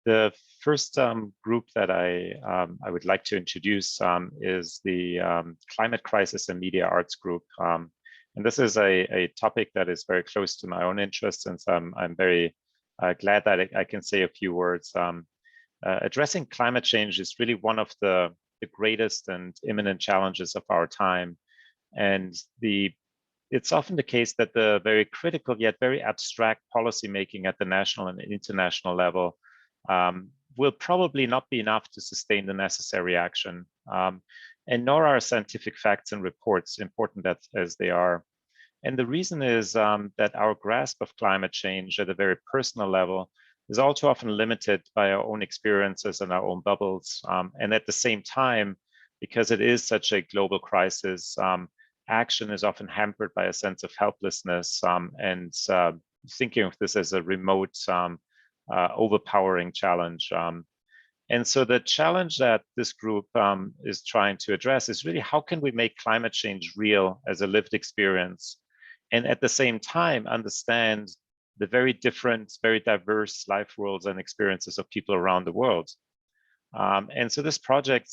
The first group that I would like to introduce is the Climate Crisis and Media Arts group. And this is a topic that is very close to my own interests, and so I'm very glad that I can say a few words. Addressing climate change is really one of the greatest and imminent challenges of our time. And it's often the case that the very critical yet very abstract policymaking at the national and international level will probably not be enough to sustain the necessary action. And nor are scientific facts and reports, important as they are. And the reason is that our grasp of climate change at a very personal level is all too often limited by our own experiences and our own bubbles. And at the same time, because it is such a global crisis, action is often hampered by a sense of helplessness and thinking of this as a remote, overpowering challenge. And so the challenge that this group is trying to address is really how can we make climate change real as a lived experience, and at the same time understand the very different, very diverse life worlds and experiences of people around the world. And so this project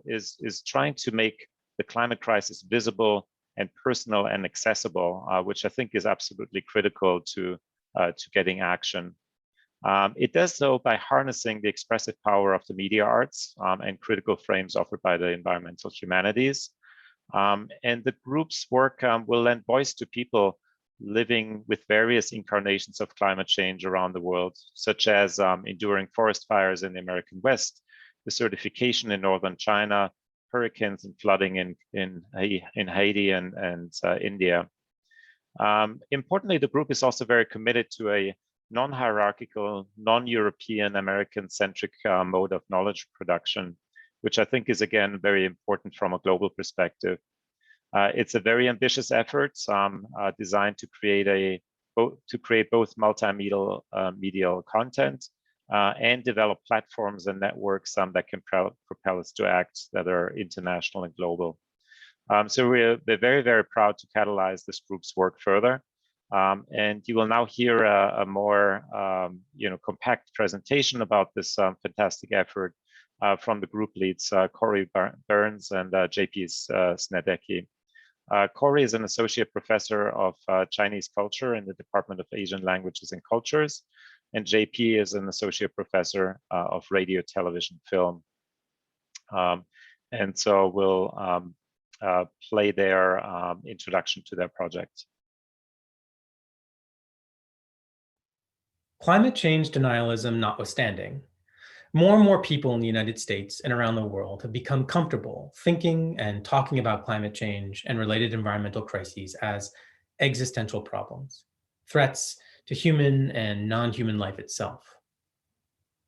is trying to make the climate crisis visible and personal and accessible, which I think is absolutely critical to getting action. It does so by harnessing the expressive power of the media arts and critical frames offered by the environmental humanities. And the group's work will lend voice to people living with various incarnations of climate change around the world, such as enduring forest fires in the American West, desertification in northern China, hurricanes and flooding in Haiti and India. Importantly, the group is also very committed to a non-hierarchical, non-European, American-centric mode of knowledge production, which I think is, again, very important from a global perspective. It's a very ambitious effort designed to create both multimedial medial content and develop platforms and networks that can propel us to acts that are international and global. So we're very, very proud to catalyze this group's work further. And you will now hear a more compact presentation about this fantastic effort from the group leads, Corey Burns and JP Snydecki. Corey is an associate professor of Chinese culture in the Department of Asian Languages and Cultures, and JP is an associate professor of radio, television, film. And so we'll play their introduction to their project. Climate change denialism notwithstanding, more and more people in the United States and around the world have become comfortable thinking and talking about climate change and related environmental crises as existential problems, threats to human and non-human life itself.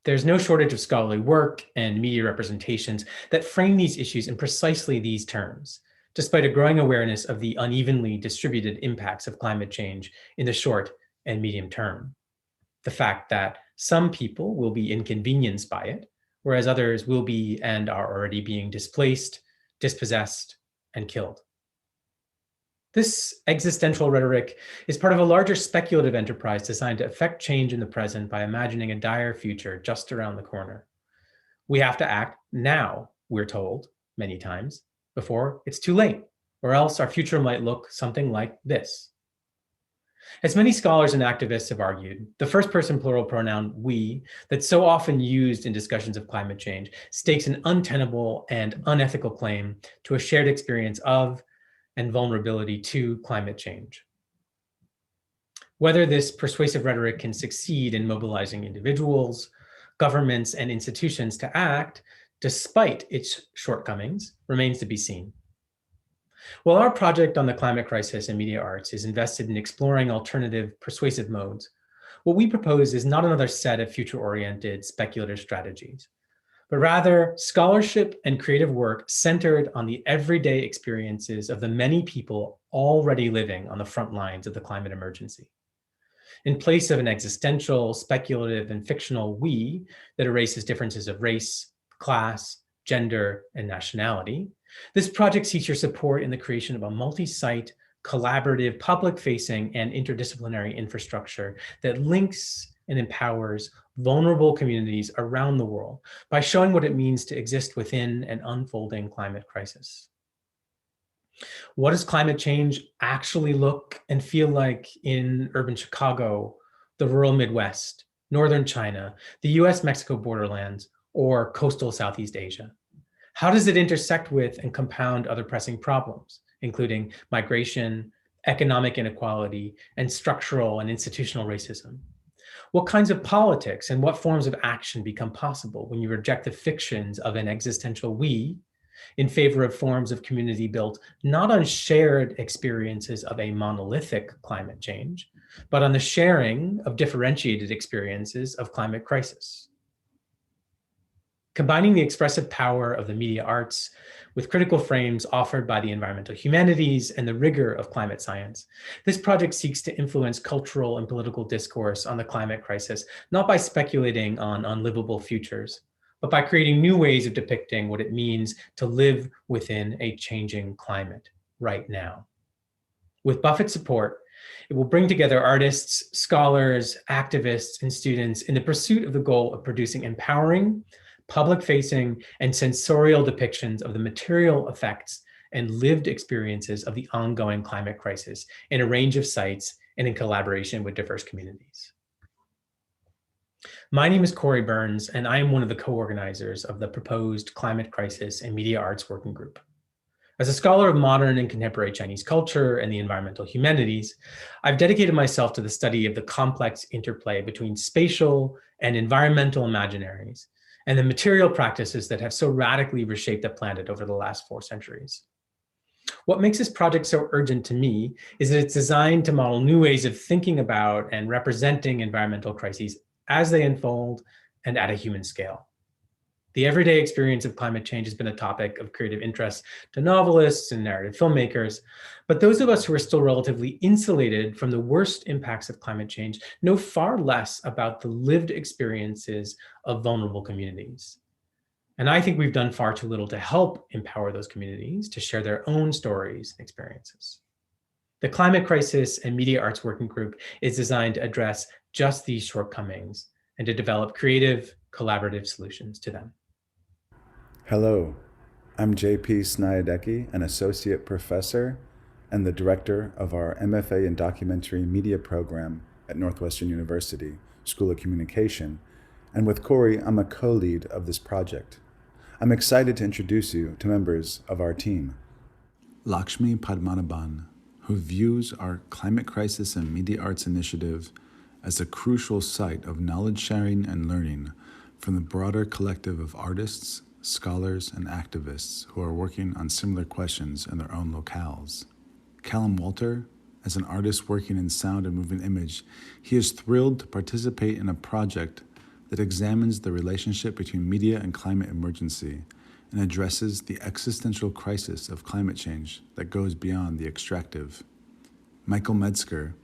There's no shortage of scholarly work and media representations that frame these issues in precisely these terms, despite a growing awareness of the unevenly distributed impacts of climate change in the short and medium term. The fact that some people will be inconvenienced by it, whereas others will be and are already being displaced, dispossessed, and killed. This existential rhetoric is part of a larger speculative enterprise designed to affect change in the present by imagining a dire future just around the corner. We have to act now, we're told many times, before it's too late, or else our future might look something like this. As many scholars and activists have argued, the first-person plural pronoun we that's so often used in discussions of climate change stakes an untenable and unethical claim to a shared experience of and vulnerability to climate change. Whether this persuasive rhetoric can succeed in mobilizing individuals, governments, and institutions to act despite its shortcomings remains to be seen. While our project on the climate crisis and media arts is invested in exploring alternative persuasive modes, what we propose is not another set of future-oriented speculative strategies, but rather scholarship and creative work centered on the everyday experiences of the many people already living on the front lines of the climate emergency. In place of an existential, speculative, and fictional we that erases differences of race, class, gender, and nationality, this project seeks your support in the creation of a multi-site, collaborative, public-facing, and interdisciplinary infrastructure that links and empowers vulnerable communities around the world by showing what it means to exist within an unfolding climate crisis. What does climate change actually look and feel like in urban Chicago, the rural Midwest, northern China, the US-Mexico borderlands, or coastal Southeast Asia? How does it intersect with and compound other pressing problems, including migration, economic inequality, and structural and institutional racism? What kinds of politics and what forms of action become possible when you reject the fictions of an existential we in favor of forms of community built not on shared experiences of a monolithic climate change, but on the sharing of differentiated experiences of climate crisis? Combining the expressive power of the media arts with critical frames offered by the environmental humanities and the rigor of climate science, this project seeks to influence cultural and political discourse on the climate crisis, not by speculating on unlivable futures, but by creating new ways of depicting what it means to live within a changing climate right now. With Buffett's support, it will bring together artists, scholars, activists, and students in the pursuit of the goal of producing empowering, public-facing, and sensorial depictions of the material effects and lived experiences of the ongoing climate crisis in a range of sites and in collaboration with diverse communities. My name is Corey Burns, and I am one of the co-organizers of the proposed Climate Crisis and Media Arts Working Group. As a scholar of modern and contemporary Chinese culture and the environmental humanities, I've dedicated myself to the study of the complex interplay between spatial and environmental imaginaries and the material practices that have so radically reshaped the planet over the last 4 centuries. What makes this project so urgent to me is that it's designed to model new ways of thinking about and representing environmental crises as they unfold and at a human scale. The everyday experience of climate change has been a topic of creative interest to novelists and narrative filmmakers, but those of us who are still relatively insulated from the worst impacts of climate change know far less about the lived experiences of vulnerable communities. And I think we've done far too little to help empower those communities to share their own stories and experiences. The Climate Crisis and Media Arts Working Group is designed to address just these shortcomings and to develop creative, collaborative solutions to them. Hello, I'm JP Snydecki, an associate professor and the director of our MFA in Documentary Media program at Northwestern University, School of Communication, and with Corey, I'm a co-lead of this project. I'm excited to introduce you to members of our team. Lakshmi Padmanabhan, who views our Climate Crisis and Media Arts initiative as a crucial site of knowledge sharing and learning from the broader collective of artists, scholars, and activists who are working on similar questions in their own locales. Callum Walter, as an artist working in sound and moving image, he is thrilled to participate in a project that examines the relationship between media and climate emergency and addresses the existential crisis of climate change that goes beyond the extractive. Michael Metzger,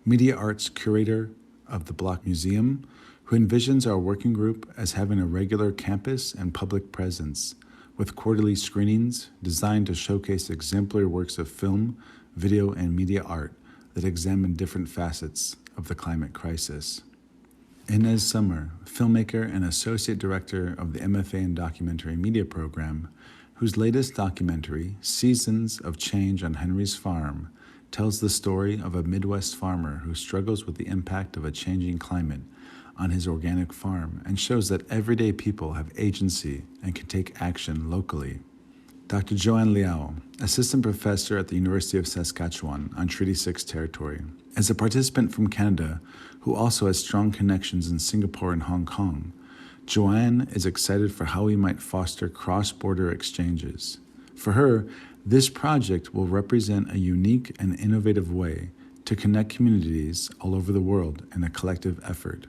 media arts curator of the Block Museum, who envisions our working group as having a regular campus and public presence, with quarterly screenings designed to showcase exemplary works of film, video, and media art that examine different facets of the climate crisis. Inez Summer, filmmaker and associate director of the MFA in Documentary Media program, whose latest documentary, Seasons of Change on Henry's Farm, tells the story of a Midwest farmer who struggles with the impact of a changing climate on his organic farm and shows that everyday people have agency and can take action locally. Dr. Joanne Liao, assistant professor at the University of Saskatchewan on Treaty 6 territory, is a participant from Canada who also has strong connections in Singapore and Hong Kong. Joanne is excited for how we might foster cross-border exchanges. For her, this project will represent a unique and innovative way to connect communities all over the world in a collective effort.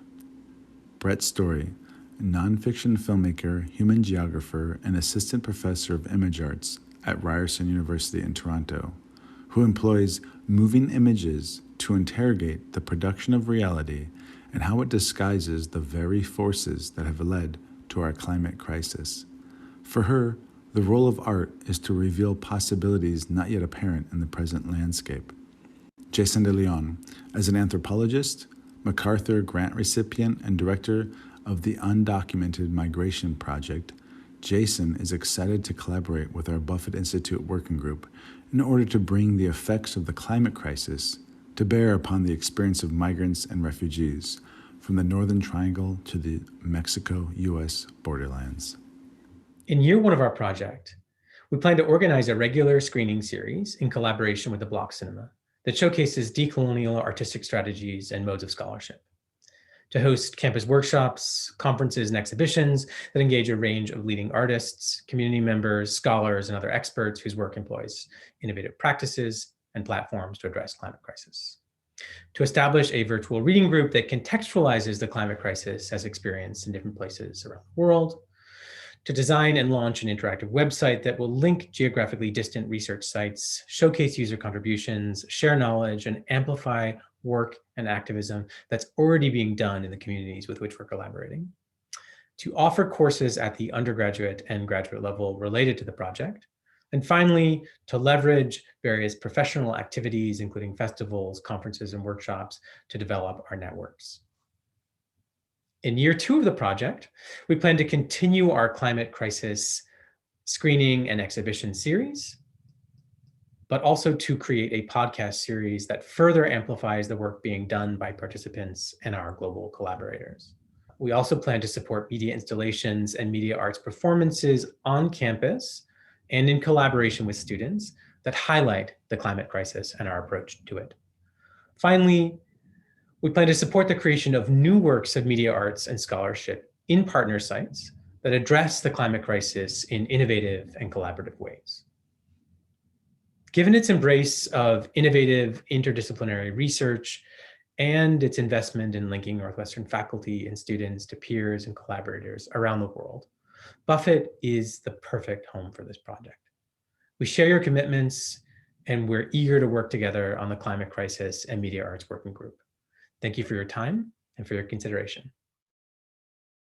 Brett Story, nonfiction filmmaker, human geographer, and assistant professor of image arts at Ryerson University in Toronto, who employs moving images to interrogate the production of reality and how it disguises the very forces that have led to our climate crisis. For her, the role of art is to reveal possibilities not yet apparent in the present landscape. Jason de Leon, as an anthropologist, MacArthur Grant recipient and director of the Undocumented Migration Project, Jason is excited to collaborate with our Buffett Institute working group in order to bring the effects of the climate crisis to bear upon the experience of migrants and refugees from the Northern Triangle to the Mexico-U.S. borderlands. In year one of our project, we plan to organize a regular screening series in collaboration with the Block Cinema that showcases decolonial artistic strategies and modes of scholarship, to host campus workshops, conferences, and exhibitions that engage a range of leading artists, community members, scholars, and other experts whose work employs innovative practices and platforms to address climate crisis, to establish a virtual reading group that contextualizes the climate crisis as experienced in different places around the world, to design and launch an interactive website that will link geographically distant research sites, showcase user contributions, share knowledge, and amplify work and activism that's already being done in the communities with which we're collaborating, to offer courses at the undergraduate and graduate level related to the project, and finally, to leverage various professional activities, including festivals, conferences, and workshops to develop our networks. In year two of the project, we plan to continue our climate crisis screening and exhibition series, but also to create a podcast series that further amplifies the work being done by participants and our global collaborators. We also plan to support media installations and media arts performances on campus and in collaboration with students that highlight the climate crisis and our approach to it. Finally, we plan to support the creation of new works of media arts and scholarship in partner sites that address the climate crisis in innovative and collaborative ways. Given its embrace of innovative interdisciplinary research and its investment in linking Northwestern faculty and students to peers and collaborators around the world, Buffett is the perfect home for this project. We share your commitments, and we're eager to work together on the climate crisis and media arts working group. Thank you for your time and for your consideration.